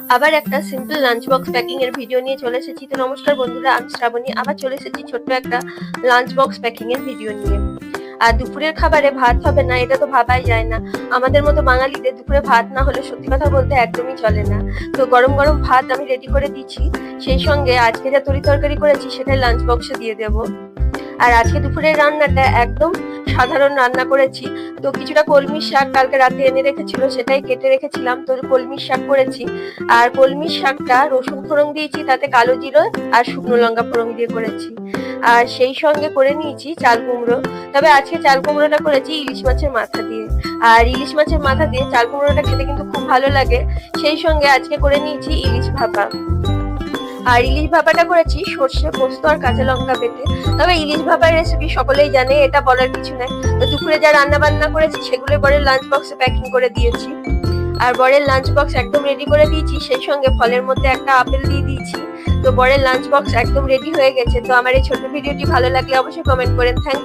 আবার একটা simple lunch box packing এর ভিডিও নিয়ে চলে এসেছি। তো নমস্কার বন্ধুরা, আমি শ্রাবণী আবার চলে এসেছি ছোট্ট একটা লাঞ্চ বক্স প্যাকিং এর ভিডিও নিয়ে। আর দুপুরের খাবারে ভাত হবে না এটা তো ভাবাই যায় না। আমাদের মতো বাঙালিদের দুপুরে ভাত না হলে সত্যি কথা বলতে একদমই চলে না। তো গরম গরম ভাত আমি রেডি করে দিচ্ছি, সেই সঙ্গে আজকে যা তরি তরকারি করেছি সেটাই লাঞ্চ বক্সে দিয়ে দেবো। আর আজকে দুপুরের রান্নাটা একদম সাধারণ রান্না করেছি। তো কিছুটা কলমির শাক কালকে রাতে এনে রেখেছিল, সেটাই কেটে রেখেছিলাম, তো কলমির শাক করেছি। আর কলমির শাকটা রসুন ফোড়ন দিয়েছি, তাতে কালো জিরে আর শুকনো লঙ্কা ফোড়ন দিয়ে করেছি। আর সেই সঙ্গে করে নিয়েছি চাল কুমড়ো। তবে আজকে চাল কুমড়োটা করেছি ইলিশ মাছের মাথা দিয়ে। আর ইলিশ মাছের মাথা দিয়ে চাল কুমড়োটা খেতে কিন্তু খুব ভালো লাগে। সেই সঙ্গে আজকে করে নিয়েছি ইলিশ ভাপা। আর ইলিশ ভাপাটা করেছি সর্ষে, পোস্ত আর কাঁচা লঙ্কা বেটে। তবে ইলিশ ভাপার রেসিপি সকলেই জানে, এটা বলার কিছু নাই। তো দুপুরে যা রান্না বান্না করেছি সেগুলো বরের লাঞ্চ বক্সে প্যাকিং করে দিয়েছি। আর বরের লাঞ্চ বক্স একদম রেডি করে দিয়েছি, সেই সঙ্গে ফলের মধ্যে একটা আপেল দিয়ে দিয়েছি। তো বরের লাঞ্চ বক্স একদম রেডি হয়ে গেছে। তো আমার এই ছোট্ট ভিডিওটি ভালো লাগলে অবশ্যই কমেন্ট করেন। থ্যাংক